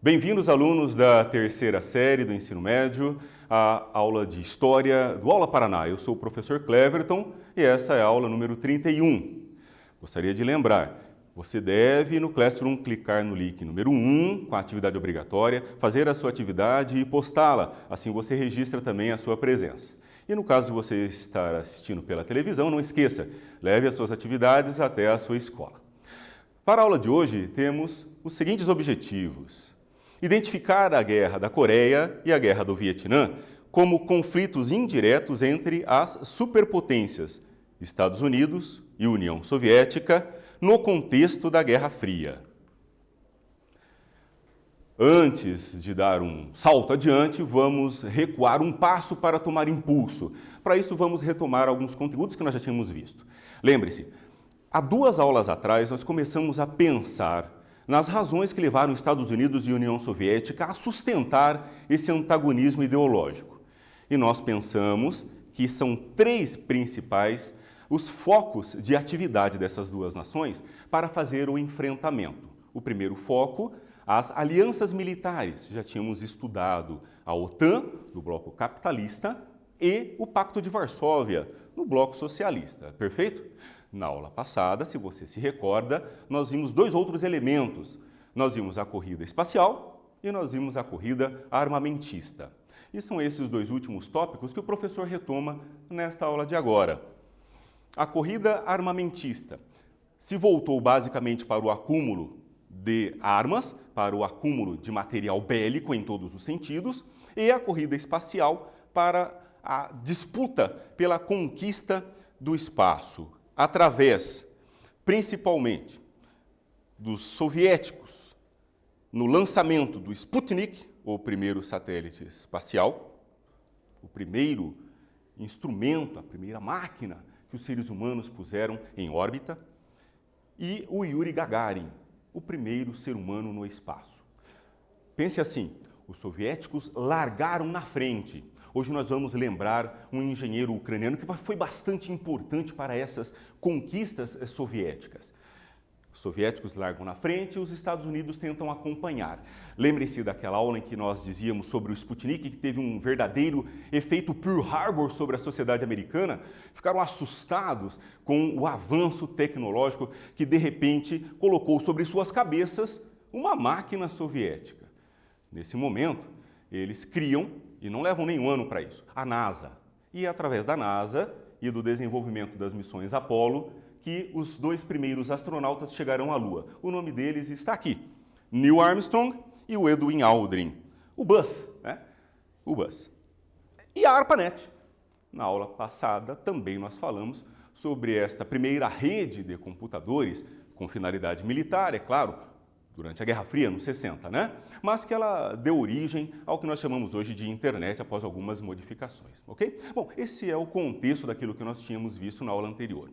Bem-vindos, alunos da terceira série do ensino médio, à aula de História do Aula Paraná. Eu sou o professor Cleverton e essa é a aula número 31. Gostaria de lembrar, você deve no Classroom clicar no link número 1, com a atividade obrigatória, fazer a sua atividade e postá-la. Assim você registra também a sua presença. E no caso de você estar assistindo pela televisão, não esqueça, leve as suas atividades até a sua escola. Para a aula de hoje, temos os seguintes objetivos. Identificar a Guerra da Coreia e a Guerra do Vietnã como conflitos indiretos entre as superpotências Estados Unidos e União Soviética no contexto da Guerra Fria. Antes de dar um salto adiante, vamos recuar um passo para tomar impulso. Para isso, vamos retomar alguns conteúdos que nós já tínhamos visto. Lembre-se, há 2 aulas atrás, nós começamos a pensar nas razões que levaram Estados Unidos e União Soviética a sustentar esse antagonismo ideológico. E nós pensamos que são 3 principais os focos de atividade dessas 2 nações para fazer o enfrentamento. O primeiro foco, as alianças militares. Já tínhamos estudado a OTAN, no bloco capitalista, e o Pacto de Varsóvia, no bloco socialista. Perfeito? Na aula passada, se você se recorda, nós vimos 2 outros elementos. Nós vimos a corrida espacial e nós vimos a corrida armamentista. E são esses 2 últimos tópicos que o professor retoma nesta aula de agora. A corrida armamentista se voltou basicamente para o acúmulo de armas, para o acúmulo de material bélico em todos os sentidos, e a corrida espacial para a disputa pela conquista do espaço, através, principalmente, dos soviéticos, no lançamento do Sputnik, o primeiro satélite espacial, o primeiro instrumento, a primeira máquina que os seres humanos puseram em órbita, e o Yuri Gagarin, o primeiro ser humano no espaço. Pense assim, os soviéticos largaram na frente. Hoje nós vamos lembrar um engenheiro ucraniano que foi bastante importante para essas conquistas soviéticas. Os soviéticos largam na frente e os Estados Unidos tentam acompanhar. Lembre-se daquela aula em que nós dizíamos sobre o Sputnik, que teve um verdadeiro efeito Pearl Harbor sobre a sociedade americana? Ficaram assustados com o avanço tecnológico que, de repente, colocou sobre suas cabeças uma máquina soviética. Nesse momento, eles criam, e não levam nem um ano para isso, a NASA. E é através da NASA e do desenvolvimento das missões Apollo que os 2 primeiros astronautas chegarão à Lua. O nome deles está aqui, Neil Armstrong e o Edwin Aldrin. O Buzz, né? O Buzz. E a ARPANET. Na aula passada também nós falamos sobre esta primeira rede de computadores com finalidade militar, é claro, durante a Guerra Fria, nos 60, né? Mas que ela deu origem ao que nós chamamos hoje de internet após algumas modificações, ok? Bom, esse é o contexto daquilo que nós tínhamos visto na aula anterior.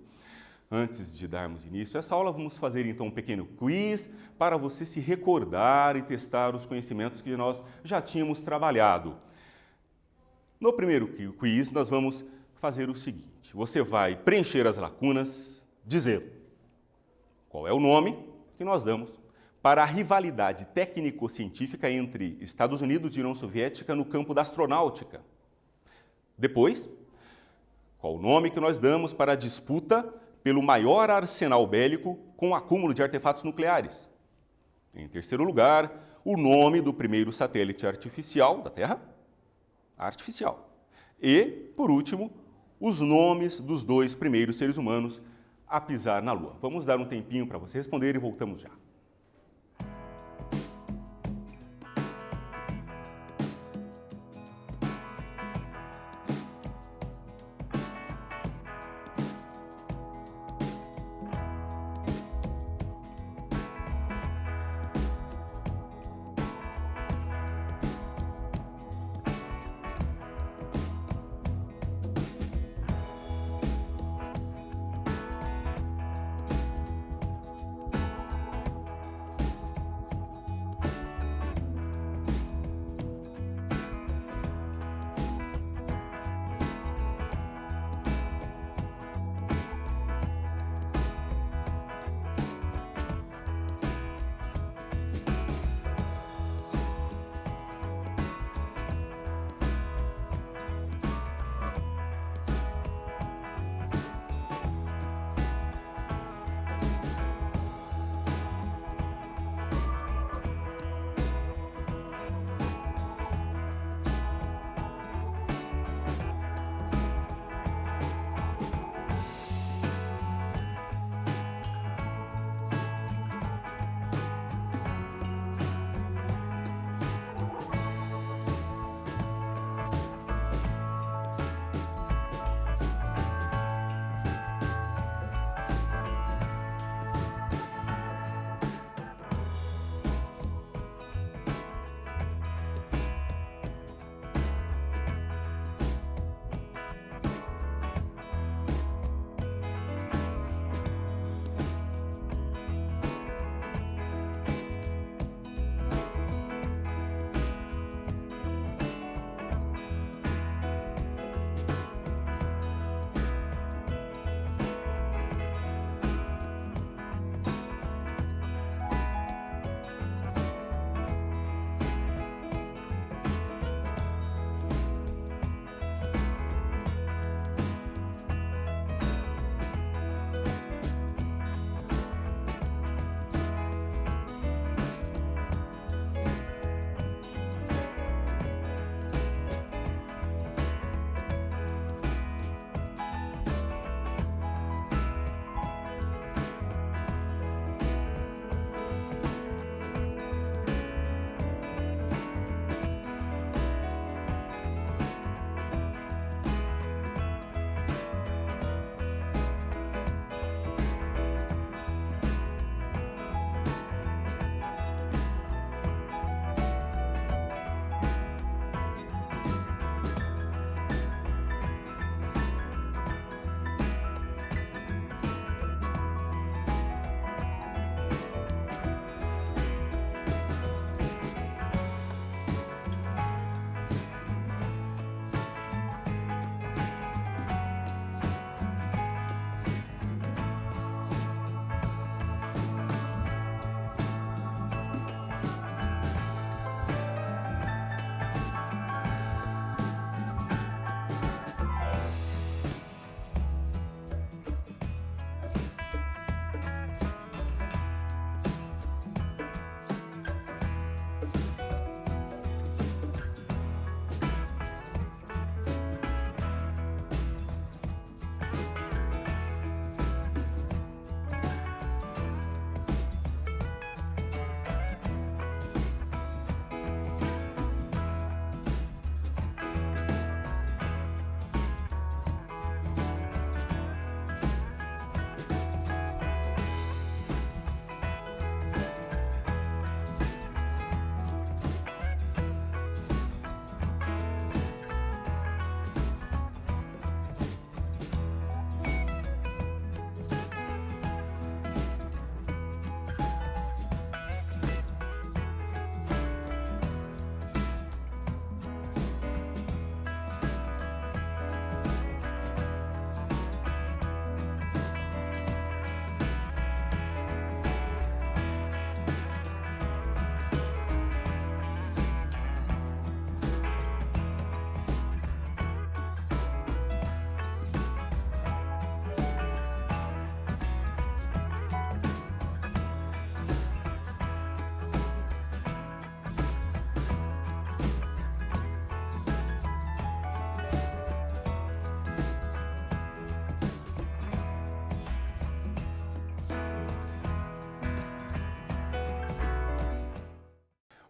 Antes de darmos início a essa aula, vamos fazer então um pequeno quiz para você se recordar e testar os conhecimentos que nós já tínhamos trabalhado. No primeiro quiz, nós vamos fazer o seguinte. Você vai preencher as lacunas dizendo qual é o nome que nós damos para a rivalidade técnico-científica entre Estados Unidos e União Soviética no campo da astronáutica. Depois, qual o nome que nós damos para a disputa pelo maior arsenal bélico com acúmulo de artefatos nucleares. Em terceiro lugar, o nome do primeiro satélite artificial da Terra, artificial. E, por último, os nomes dos 2 primeiros seres humanos a pisar na Lua. Vamos dar um tempinho para você responder e voltamos já.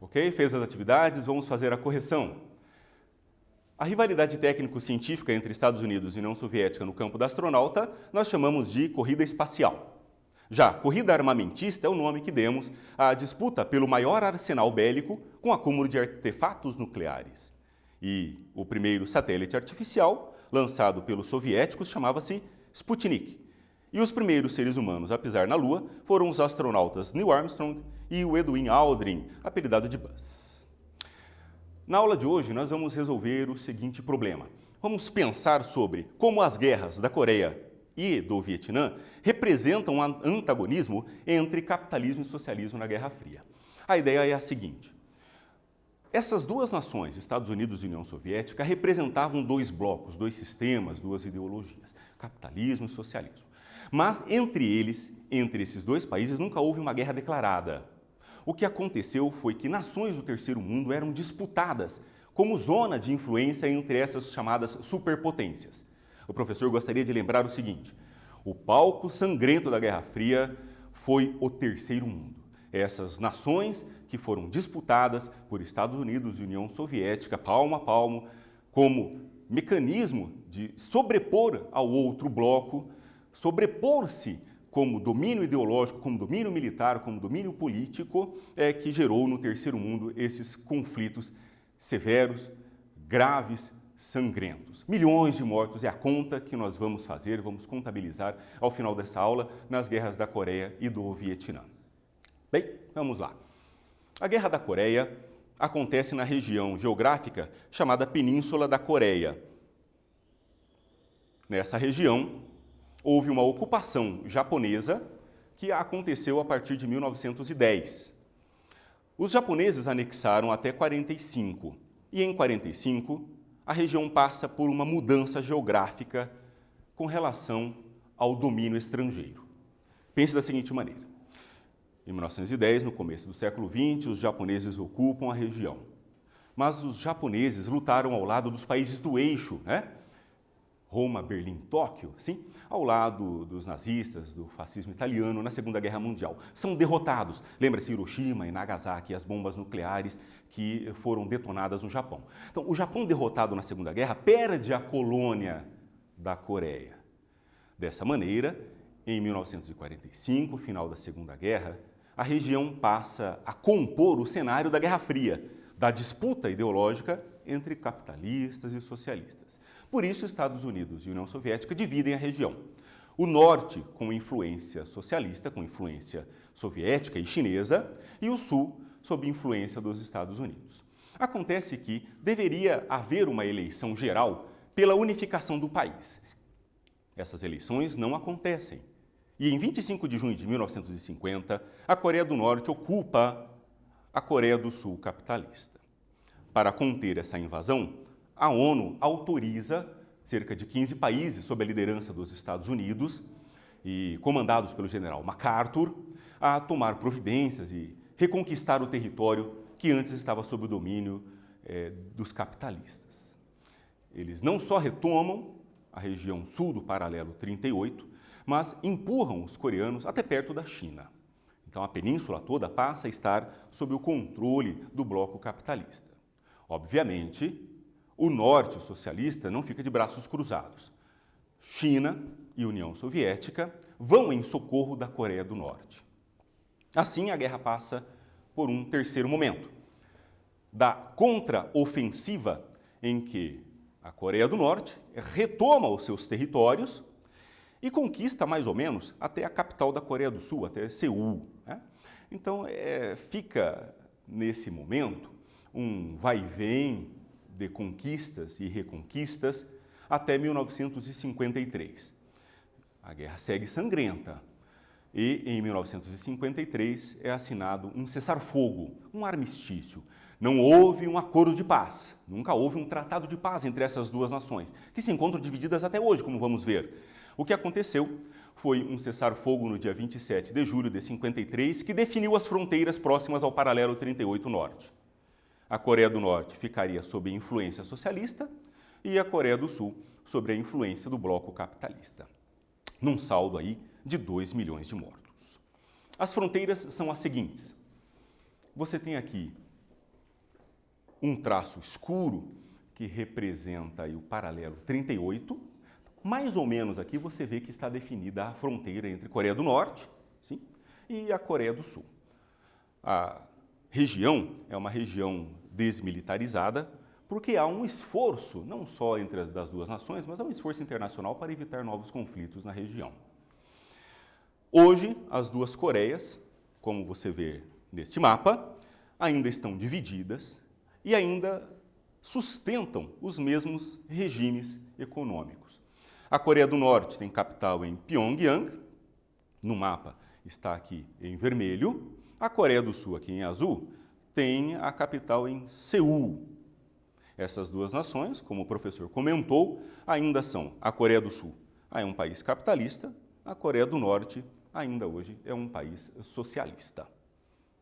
Ok? Fez as atividades, vamos fazer a correção. A rivalidade técnico-científica entre Estados Unidos e União Soviética no campo da astronauta nós chamamos de corrida espacial. Já corrida armamentista é o nome que demos à disputa pelo maior arsenal bélico com acúmulo de artefatos nucleares. E o primeiro satélite artificial, lançado pelos soviéticos, chamava-se Sputnik. E os primeiros seres humanos a pisar na Lua foram os astronautas Neil Armstrong e o Edwin Aldrin, apelidado de Buzz. Na aula de hoje, nós vamos resolver o seguinte problema. Vamos pensar sobre como as guerras da Coreia e do Vietnã representam um antagonismo entre capitalismo e socialismo na Guerra Fria. A ideia é a seguinte. Essas duas nações, Estados Unidos e União Soviética, representavam dois blocos, dois sistemas, duas ideologias, capitalismo e socialismo. Mas entre eles, entre esses dois países, nunca houve uma guerra declarada. O que aconteceu foi que nações do terceiro mundo eram disputadas como zona de influência entre essas chamadas superpotências. O professor gostaria de lembrar o seguinte: o palco sangrento da Guerra Fria foi o terceiro mundo. Essas nações que foram disputadas por Estados Unidos e União Soviética, palmo a palmo, como mecanismo de sobrepor ao outro bloco, sobrepor-se como domínio ideológico, como domínio militar, como domínio político, que gerou no terceiro mundo esses conflitos severos, graves, sangrentos. Milhões de mortos é a conta que nós vamos fazer, vamos contabilizar ao final dessa aula nas guerras da Coreia e do Vietnã. Bem, vamos lá. A Guerra da Coreia acontece na região geográfica chamada Península da Coreia. Nessa região, houve uma ocupação japonesa que aconteceu a partir de 1910. Os japoneses anexaram até 45 e em 45 a região passa por uma mudança geográfica com relação ao domínio estrangeiro. Pense da seguinte maneira. Em 1910, no começo do século XX, os japoneses ocupam a região. Mas os japoneses lutaram ao lado dos países do eixo, né? Roma, Berlim, Tóquio, sim, ao lado dos nazistas, do fascismo italiano na Segunda Guerra Mundial. São derrotados. Lembra-se Hiroshima e Nagasaki, as bombas nucleares que foram detonadas no Japão. Então, o Japão derrotado na Segunda Guerra perde a colônia da Coreia. Dessa maneira, em 1945, final da Segunda Guerra, a região passa a compor o cenário da Guerra Fria, da disputa ideológica entre capitalistas e socialistas. Por isso, Estados Unidos e União Soviética dividem a região. O norte com influência socialista, com influência soviética e chinesa, e o sul sob influência dos Estados Unidos. Acontece que deveria haver uma eleição geral pela unificação do país. Essas eleições não acontecem. E em 25 de junho de 1950, a Coreia do Norte ocupa a Coreia do Sul capitalista. Para conter essa invasão, a ONU autoriza cerca de 15 países, sob a liderança dos Estados Unidos e comandados pelo general MacArthur, a tomar providências e reconquistar o território que antes estava sob o domínio dos capitalistas. Eles não só retomam a região sul do paralelo 38, mas empurram os coreanos até perto da China. Então a península toda passa a estar sob o controle do bloco capitalista. Obviamente, o norte socialista não fica de braços cruzados. China e União Soviética vão em socorro da Coreia do Norte. Assim, a guerra passa por um terceiro momento, da contraofensiva, em que a Coreia do Norte retoma os seus territórios e conquista mais ou menos até a capital da Coreia do Sul, até Seul, né? Então, fica nesse momento um vai e vem de conquistas e reconquistas até 1953. A guerra segue sangrenta e em 1953 é assinado um cessar-fogo, um armistício. Não houve um acordo de paz, nunca houve um tratado de paz entre essas duas nações, que se encontram divididas até hoje, como vamos ver. O que aconteceu foi um cessar-fogo no dia 27 de julho de 53, que definiu as fronteiras próximas ao paralelo 38 Norte. A Coreia do Norte ficaria sob influência socialista e a Coreia do Sul sob a influência do bloco capitalista, num saldo aí de 2 milhões de mortos. As fronteiras são as seguintes. Você tem aqui um traço escuro que representa aí o paralelo 38. Mais ou menos aqui você vê que está definida a fronteira entre Coreia do Norte, sim, e a Coreia do Sul. A região é uma região desmilitarizada porque há um esforço, não só entre as duas nações, mas há um esforço internacional para evitar novos conflitos na região. Hoje, as duas Coreias, como você vê neste mapa, ainda estão divididas e ainda sustentam os mesmos regimes econômicos. A Coreia do Norte tem capital em Pyongyang, no mapa está aqui em vermelho. A Coreia do Sul, aqui em azul, tem a capital em Seul. Essas duas nações, como o professor comentou, ainda são a Coreia do Sul, é um país capitalista, a Coreia do Norte ainda hoje é um país socialista.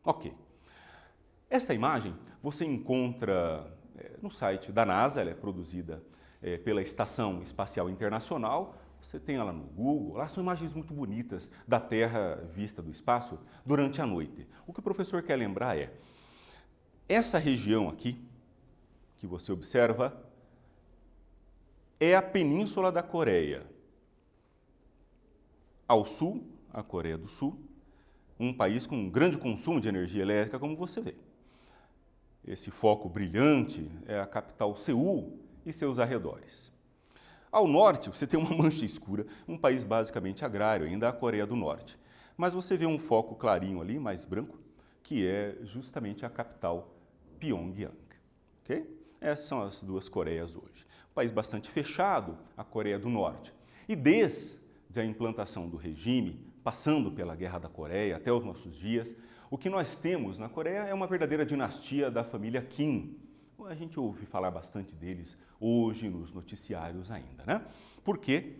Ok. Esta imagem você encontra no site da NASA, ela é produzida pela Estação Espacial Internacional. Você tem ela no Google, lá são imagens muito bonitas da Terra vista do espaço durante a noite. O que o professor quer lembrar é, essa região aqui, que você observa, é a Península da Coreia. Ao sul, a Coreia do Sul, um país com um grande consumo de energia elétrica, como você vê. Esse foco brilhante é a capital Seul e seus arredores. Ao norte, você tem uma mancha escura, um país basicamente agrário, ainda a Coreia do Norte. Mas você vê um foco clarinho ali, mais branco, que é justamente a capital Pyongyang. Okay? Essas são as duas Coreias hoje. Um país bastante fechado, a Coreia do Norte. E desde a implantação do regime, passando pela Guerra da Coreia até os nossos dias, o que nós temos na Coreia é uma verdadeira dinastia da família Kim. A gente ouve falar bastante deles hoje nos noticiários ainda, né? Porque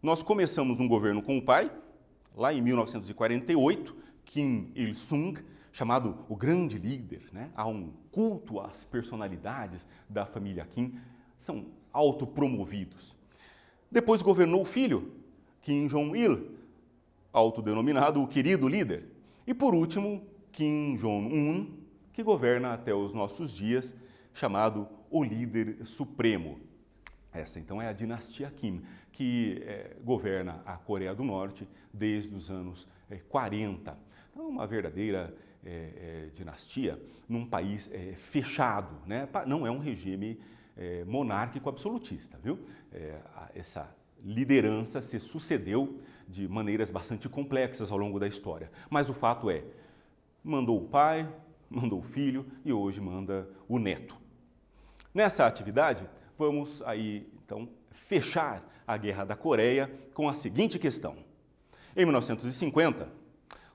nós começamos um governo com o pai, lá em 1948, Kim Il-sung, chamado o grande líder, né? Há um culto às personalidades da família Kim, são autopromovidos. Depois governou o filho, Kim Jong-il, autodenominado o querido líder. E por último, Kim Jong-un, que governa até os nossos dias, chamado o líder supremo. Essa então é a dinastia Kim, que governa a Coreia do Norte desde os anos 40. Então, uma verdadeira dinastia num país fechado, né? Não é um regime monárquico absolutista, viu? Essa liderança se sucedeu de maneiras bastante complexas ao longo da história. Mas o fato é, mandou o pai, mandou o filho e hoje manda o neto. Nessa atividade, vamos aí, então, fechar a Guerra da Coreia com a seguinte questão. Em 1950,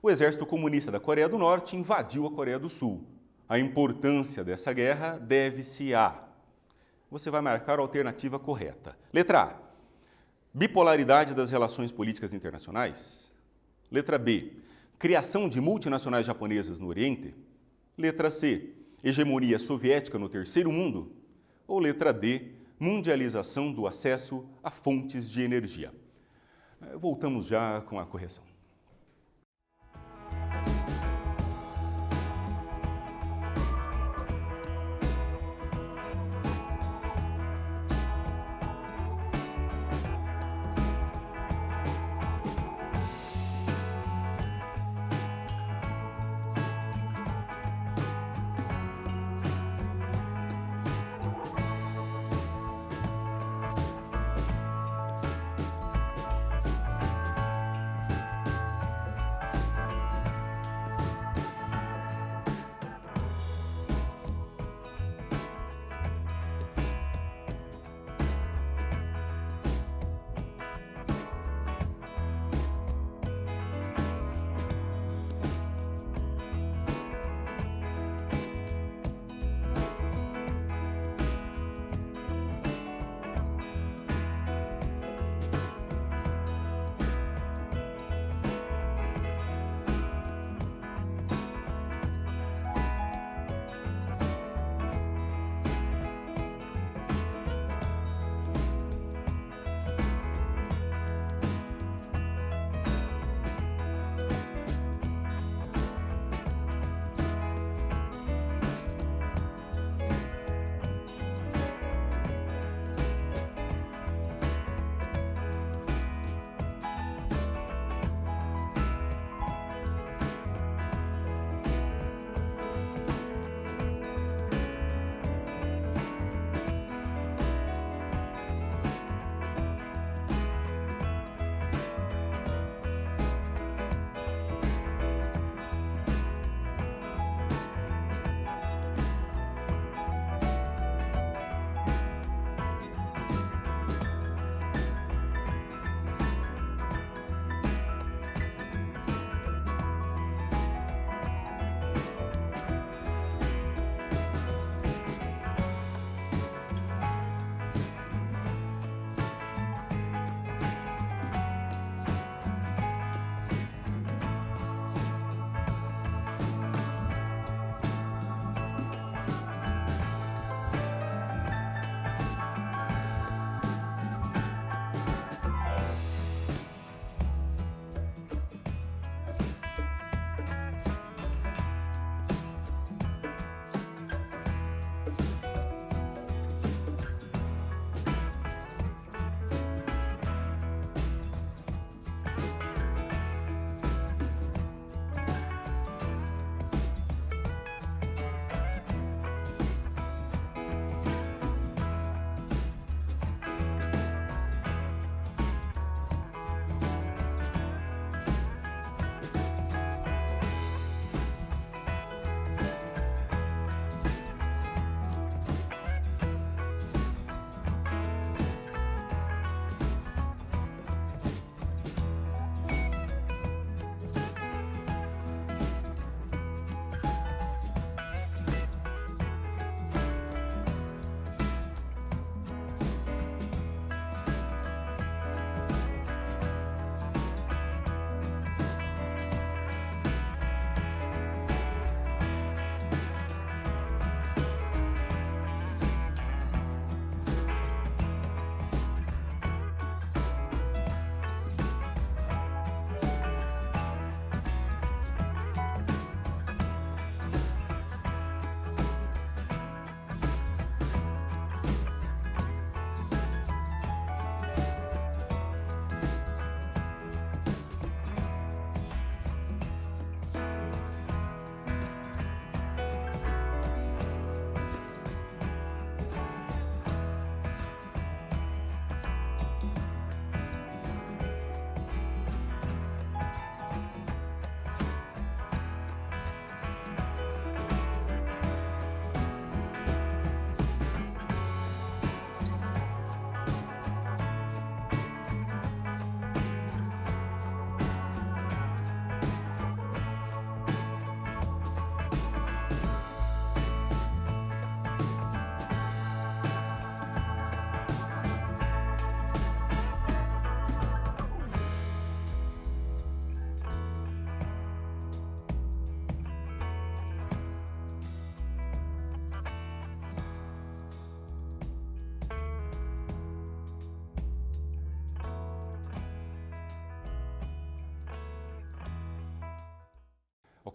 o exército comunista da Coreia do Norte invadiu a Coreia do Sul. A importância dessa guerra deve-se a... Você vai marcar a alternativa correta. Letra A. Bipolaridade das relações políticas internacionais. Letra B. Criação de multinacionais japonesas no Oriente. Letra C. Hegemonia soviética no Terceiro Mundo. Ou letra D. Mundialização do acesso a fontes de energia. Voltamos já com a correção.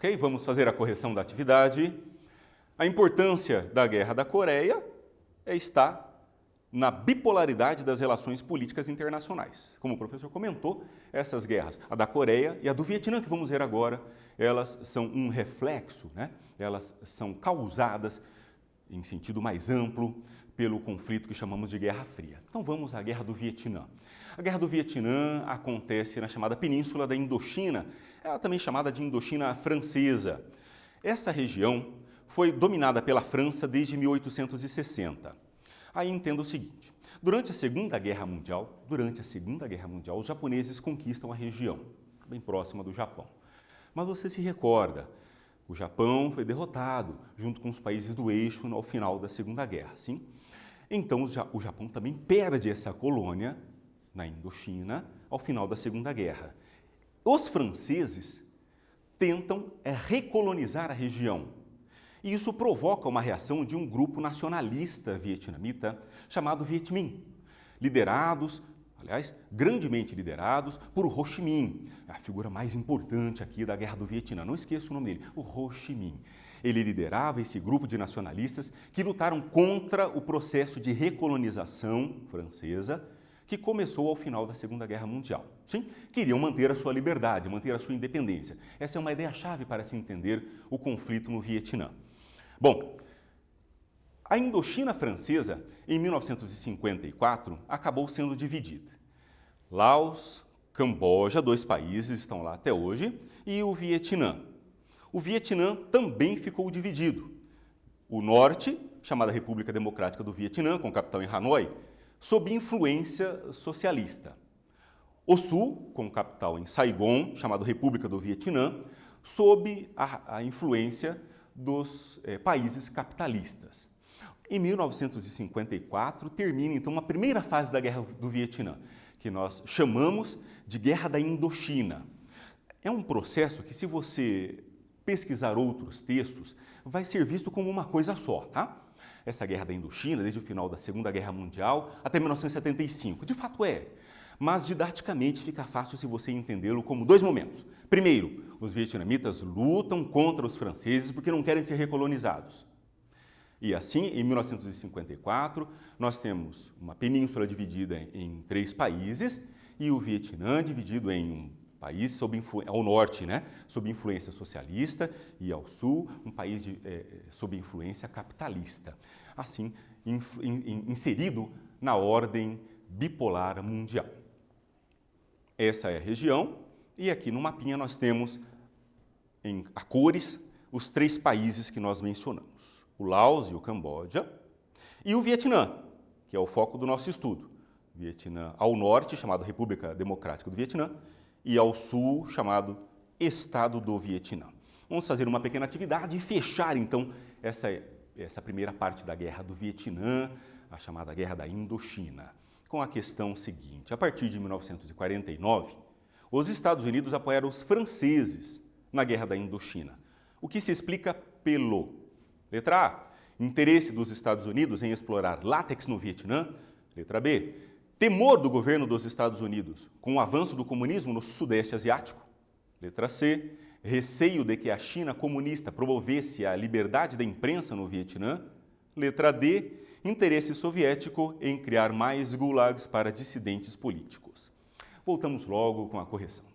Ok? Vamos fazer a correção da atividade. A importância da Guerra da Coreia está na bipolaridade das relações políticas internacionais. Como o professor comentou, essas guerras, a da Coreia e a do Vietnã, que vamos ver agora, elas são um reflexo, né? Elas são causadas, em sentido mais amplo, pelo conflito que chamamos de Guerra Fria. Então vamos à Guerra do Vietnã. A Guerra do Vietnã acontece na chamada Península da Indochina, ela também chamada de Indochina Francesa. Essa região foi dominada pela França desde 1860. Aí entenda o seguinte, durante a Segunda Guerra Mundial, os japoneses conquistam a região, bem próxima do Japão. Mas você se recorda, o Japão foi derrotado junto com os países do eixo ao final da Segunda Guerra, sim? Então o Japão também perde essa colônia na Indochina ao final da Segunda Guerra. Os franceses tentam recolonizar a região. E isso provoca uma reação de um grupo nacionalista vietnamita chamado Viet Minh, grandemente liderados por Ho Chi Minh, a figura mais importante aqui da Guerra do Vietnã. Não esqueça o nome dele, o Ho Chi Minh. Ele liderava esse grupo de nacionalistas que lutaram contra o processo de recolonização francesa que começou ao final da Segunda Guerra Mundial. Sim? Queriam manter a sua liberdade, manter a sua independência. Essa é uma ideia-chave para se entender o conflito no Vietnã. Bom, a Indochina francesa, em 1954, acabou sendo dividida. Laos, Camboja, 2 países estão lá até hoje, e o Vietnã. O Vietnã também ficou dividido. O norte, chamada República Democrática do Vietnã, com capital em Hanoi, sob influência socialista. O sul, com capital em Saigon, chamado República do Vietnã, sob a influência dos países capitalistas. Em 1954, termina então a primeira fase da Guerra do Vietnã, que nós chamamos de Guerra da Indochina. É um processo que, se você pesquisar outros textos, vai ser visto como uma coisa só, tá? Essa Guerra da Indochina, desde o final da Segunda Guerra Mundial até 1975, de fato mas didaticamente fica fácil se você entendê-lo como 2 momentos. Primeiro, os vietnamitas lutam contra os franceses porque não querem ser recolonizados. E assim, em 1954, nós temos uma península dividida em 3 países e o Vietnã dividido em um país ao norte, né, sob influência socialista, e ao sul, um país sob influência capitalista. Assim, inserido na ordem bipolar mundial. Essa é a região, e aqui no mapinha nós temos a cores os 3 países que nós mencionamos. O Laos e o Camboja, e o Vietnã, que é o foco do nosso estudo. Vietnã ao norte, chamado República Democrática do Vietnã, e ao sul, chamado Estado do Vietnã. Vamos fazer uma pequena atividade e fechar, então, essa primeira parte da Guerra do Vietnã, a chamada Guerra da Indochina, com a questão seguinte. A partir de 1949, os Estados Unidos apoiaram os franceses na Guerra da Indochina, o que se explica pelo: letra A, interesse dos Estados Unidos em explorar látex no Vietnã. Letra B, temor do governo dos Estados Unidos com o avanço do comunismo no Sudeste Asiático. Letra C, receio de que a China comunista promovesse a liberdade da imprensa no Vietnã. Letra D, interesse soviético em criar mais gulags para dissidentes políticos. Voltamos logo com a correção.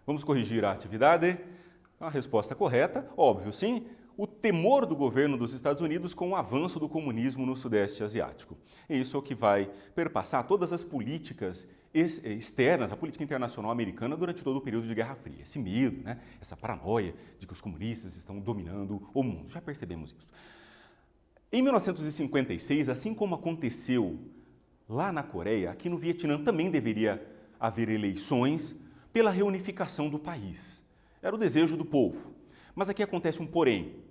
Vamos corrigir a atividade? A resposta correta, óbvio, sim. O temor do governo dos Estados Unidos com o avanço do comunismo no Sudeste Asiático. E isso é o que vai perpassar todas as políticas externas, a política internacional americana durante todo o período de Guerra Fria. Esse medo, né? Essa paranoia de que os comunistas estão dominando o mundo. Já percebemos isso. Em 1956, assim como aconteceu lá na Coreia, aqui no Vietnã também deveria haver eleições pela reunificação do país. Era o desejo do povo. Mas aqui acontece um porém.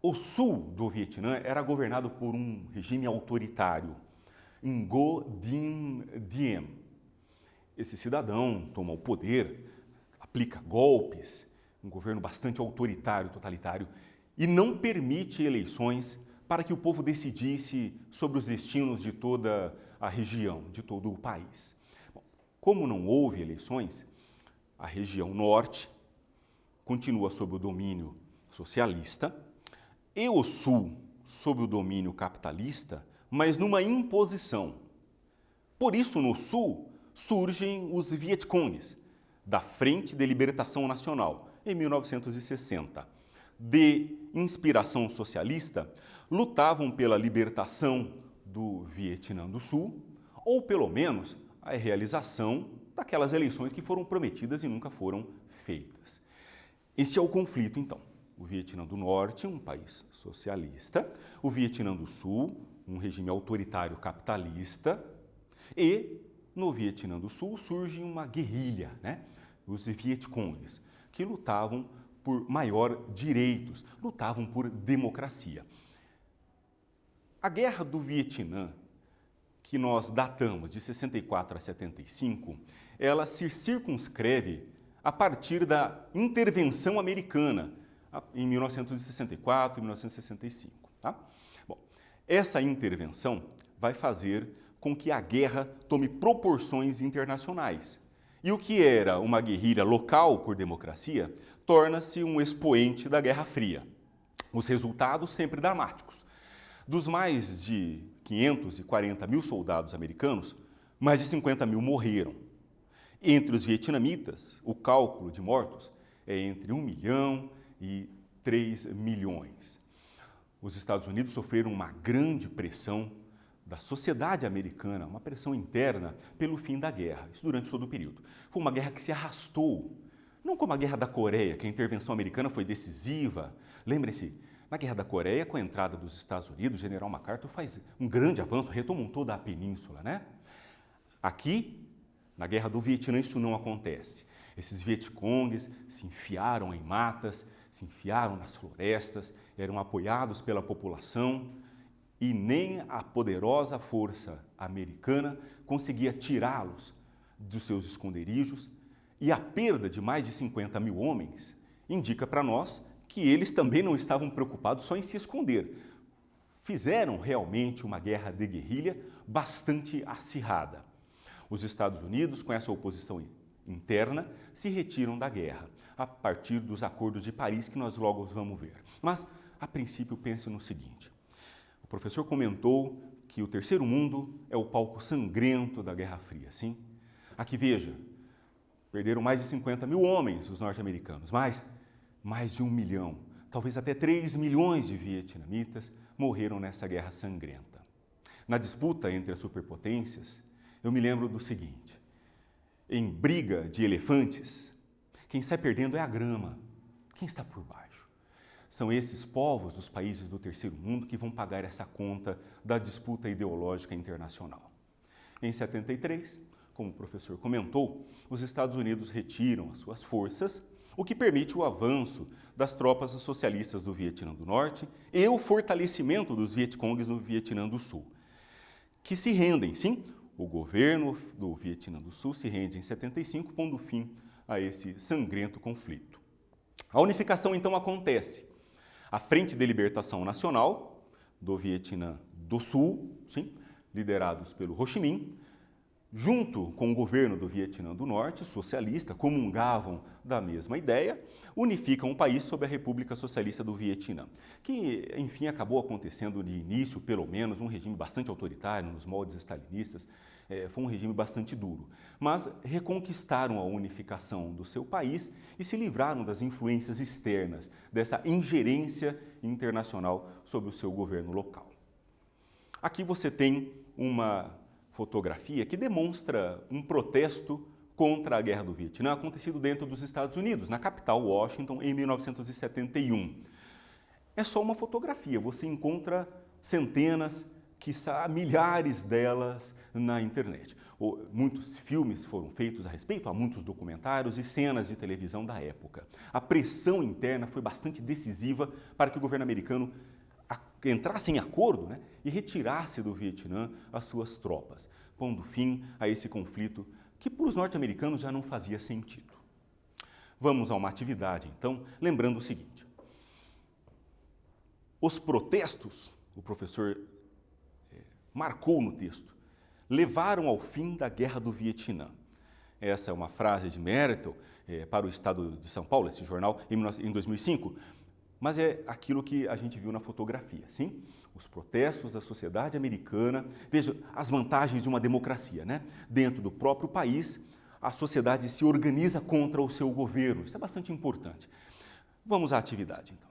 O sul do Vietnã era governado por um regime autoritário, Ngo Dinh Diem. Esse cidadão toma o poder, aplica golpes, um governo bastante autoritário, totalitário, e não permite eleições para que o povo decidisse sobre os destinos de toda a região, de todo o país. Bom, como não houve eleições, a região norte continua sob o domínio socialista e o sul sob o domínio capitalista, mas numa imposição. Por isso, no sul, surgem os Vietcongues, da Frente de Libertação Nacional, em 1960. De inspiração socialista, lutavam pela libertação do Vietnã do Sul, ou pelo menos a realização daquelas eleições que foram prometidas e nunca foram feitas. Este é o conflito, então. O Vietnã do Norte, um país socialista, o Vietnã do Sul, um regime autoritário capitalista, e no Vietnã do Sul surge uma guerrilha, né? Os Vietcongues, que lutavam por maior direitos, lutavam por democracia. A Guerra do Vietnã, que nós datamos de 64 a 75, ela se circunscreve a partir da intervenção americana em 1964 e 1965. Tá? Bom, essa intervenção vai fazer com que a guerra tome proporções internacionais. E o que era uma guerrilha local por democracia torna-se um expoente da Guerra Fria. Os resultados sempre dramáticos. Dos mais de 540 mil soldados americanos, mais de 50 mil morreram. Entre os vietnamitas, o cálculo de mortos é entre 1 milhão e 3 milhões. Os Estados Unidos sofreram uma grande pressão da sociedade americana, uma pressão interna pelo fim da guerra, isso durante todo o período. Foi uma guerra que se arrastou, não como a Guerra da Coreia, que a intervenção americana foi decisiva. Lembre-se, na Guerra da Coreia, com a entrada dos Estados Unidos, o general MacArthur faz um grande avanço, retomam toda a península, né? Aqui, na Guerra do Vietnã, isso não acontece. Esses Vietcongues se enfiaram em matas, se enfiaram nas florestas, eram apoiados pela população e nem a poderosa força americana conseguia tirá-los dos seus esconderijos, e a perda de mais de 50 mil homens indica para nós que eles também não estavam preocupados só em se esconder. Fizeram realmente uma guerra de guerrilha bastante acirrada. Os Estados Unidos, com essa oposição interna, se retiram da guerra, a partir dos acordos de Paris, que nós logo vamos ver. Mas, a princípio, pense no seguinte. O professor comentou que o terceiro mundo é o palco sangrento da Guerra Fria, sim? Aqui veja, perderam mais de 50 mil homens os norte-americanos, mas mais de 1 milhão, talvez até 3 milhões de vietnamitas morreram nessa guerra sangrenta. Na disputa entre as superpotências, eu me lembro do seguinte: em briga de elefantes, quem sai perdendo é a grama, quem está por baixo. São esses povos dos países do terceiro mundo que vão pagar essa conta da disputa ideológica internacional. Em 73, como o professor comentou, os Estados Unidos retiram as suas forças, o que permite o avanço das tropas socialistas do Vietnã do Norte e o fortalecimento dos Vietcongues no Vietnã do Sul, que se rendem, sim. O governo do Vietnã do Sul se rende em 75, pondo fim a esse sangrento conflito. A unificação, então, acontece. A Frente de Libertação Nacional do Vietnã do Sul, sim, liderados pelo Ho Chi Minh, junto com o governo do Vietnã do Norte, socialista, comungavam da mesma ideia, unificam o país sob a República Socialista do Vietnã, que, enfim, acabou acontecendo de início, pelo menos, um regime bastante autoritário, nos moldes stalinistas, foi um regime bastante duro, mas reconquistaram a unificação do seu país e se livraram das influências externas, dessa ingerência internacional sobre o seu governo local. Aqui você tem uma fotografia que demonstra um protesto contra a Guerra do Vietnã acontecido dentro dos Estados Unidos, na capital Washington, em 1971. É só uma fotografia, você encontra centenas, quiçá milhares delas na internet. Muitos filmes foram feitos a respeito, há muitos documentários e cenas de televisão da época. A pressão interna foi bastante decisiva para que o governo americano entrasse em acordo, né, e retirasse do Vietnã as suas tropas, pondo fim a esse conflito que para os norte-americanos já não fazia sentido. Vamos a uma atividade, então, lembrando o seguinte. Os protestos, o professor marcou no texto, levaram ao fim da Guerra do Vietnã. Essa é uma frase de Mertel para o Estado de São Paulo, esse jornal, em 2005. Mas é aquilo que a gente viu na fotografia, sim? Os protestos da sociedade americana, veja as vantagens de uma democracia, né? Dentro do próprio país, a sociedade se organiza contra o seu governo, isso é bastante importante. Vamos à atividade, então.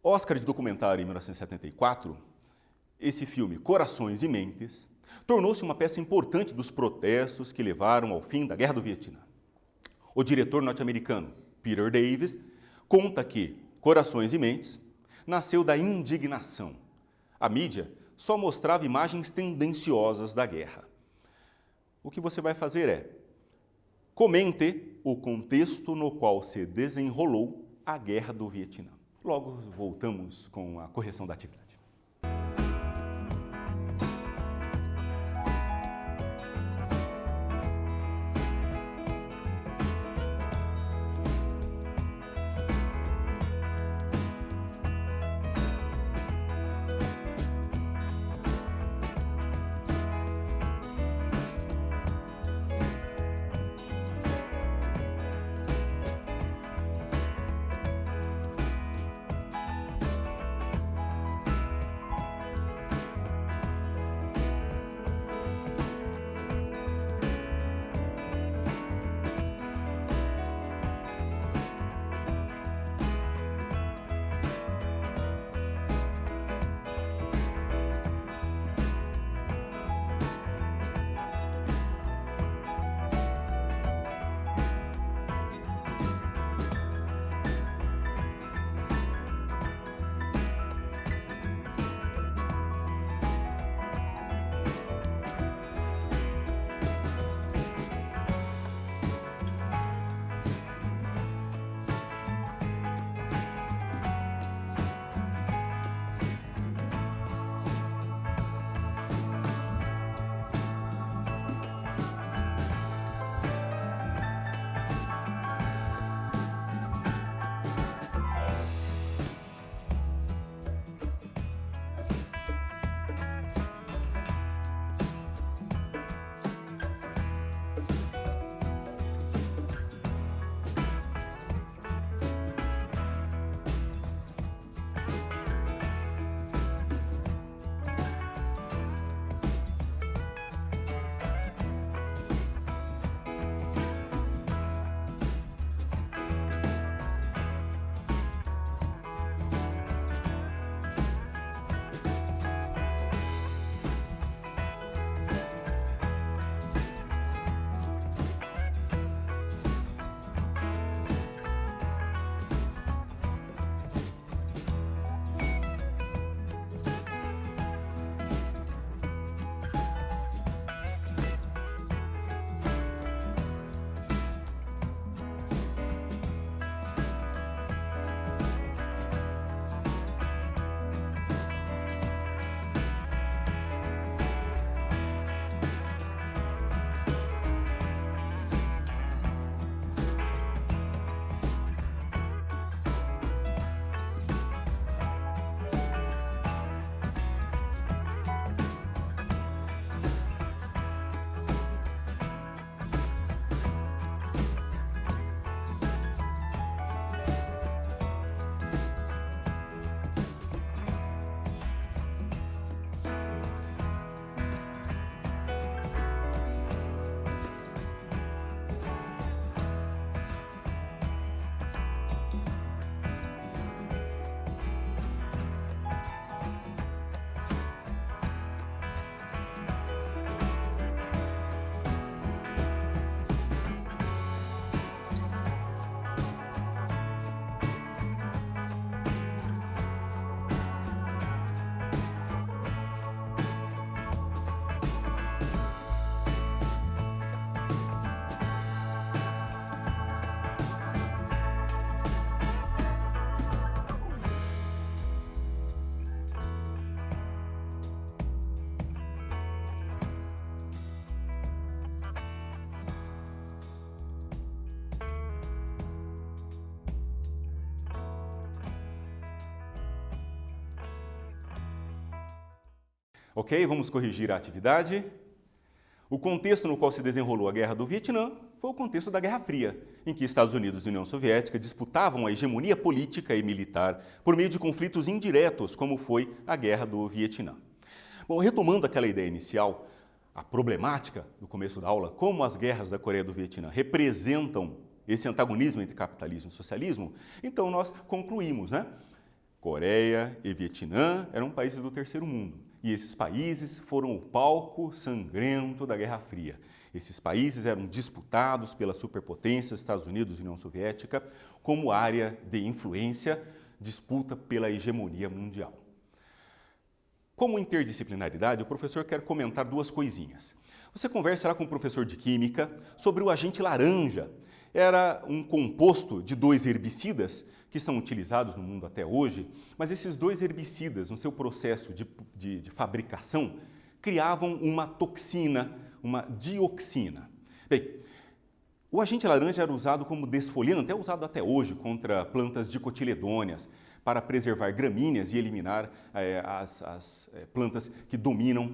Oscar de documentário em 1974, esse filme, Corações e Mentes, tornou-se uma peça importante dos protestos que levaram ao fim da Guerra do Vietnã. O diretor norte-americano, Peter Davis, conta que Corações e Mentes nasceu da indignação. A mídia só mostrava imagens tendenciosas da guerra. O que você vai fazer é comente o contexto no qual se desenrolou a Guerra do Vietnã. Logo voltamos com a correção da atividade. Ok? Vamos corrigir a atividade. O contexto no qual se desenrolou a Guerra do Vietnã foi o contexto da Guerra Fria, em que Estados Unidos e União Soviética disputavam a hegemonia política e militar por meio de conflitos indiretos, como foi a Guerra do Vietnã. Bom, retomando aquela ideia inicial, a problemática do começo da aula, como as guerras da Coreia do Vietnã representam esse antagonismo entre capitalismo e socialismo, então nós concluímos, né? Coreia e Vietnã eram países do terceiro mundo. E esses países foram o palco sangrento da Guerra Fria. Esses países eram disputados pelas superpotências Estados Unidos e União Soviética como área de influência, disputa pela hegemonia mundial. Como interdisciplinaridade, o professor quer comentar duas coisinhas. Você conversa lá com o professor de Química sobre o agente laranja. Era um composto de 2 herbicidas que são utilizados no mundo até hoje, mas esses 2 herbicidas, no seu processo de fabricação, criavam uma toxina, uma dioxina. Bem, o agente laranja era usado como desfoliante, é usado até hoje contra plantas dicotiledôneas, para preservar gramíneas e eliminar as plantas que dominam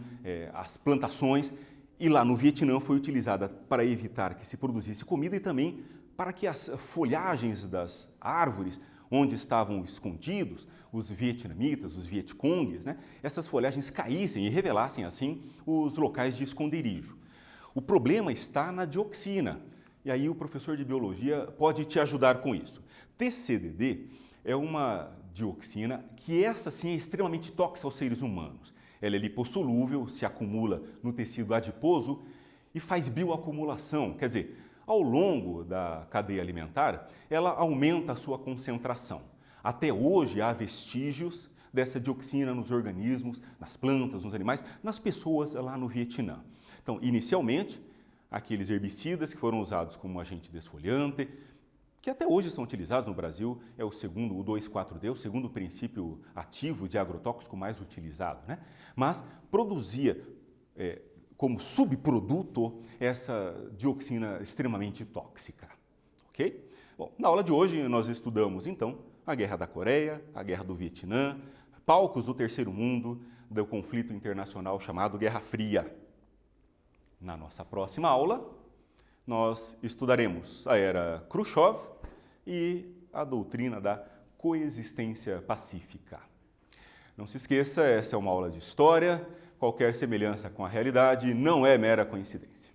as plantações. E lá no Vietnã foi utilizada para evitar que se produzisse comida e também para que as folhagens das árvores onde estavam escondidos os vietnamitas, os vietcongues, né, essas folhagens caíssem e revelassem assim os locais de esconderijo. O problema está na dioxina, e aí o professor de biologia pode te ajudar com isso. TCDD é uma dioxina que essa sim é extremamente tóxica aos seres humanos. Ela é lipossolúvel, se acumula no tecido adiposo e faz bioacumulação, quer dizer, ao longo da cadeia alimentar, ela aumenta a sua concentração. Até hoje há vestígios dessa dioxina nos organismos, nas plantas, nos animais, nas pessoas lá no Vietnã. Então, inicialmente, aqueles herbicidas que foram usados como agente desfoliante, que até hoje são utilizados no Brasil, é o 2,4-D, o segundo princípio ativo de agrotóxico mais utilizado, né? Mas produzia como subproduto essa dioxina extremamente tóxica, ok? Bom, na aula de hoje nós estudamos então a Guerra da Coreia, a Guerra do Vietnã, palcos do terceiro mundo do conflito internacional chamado Guerra Fria. Na nossa próxima aula, nós estudaremos a era Khrushchev e a doutrina da coexistência pacífica. Não se esqueça, essa é uma aula de história, qualquer semelhança com a realidade não é mera coincidência.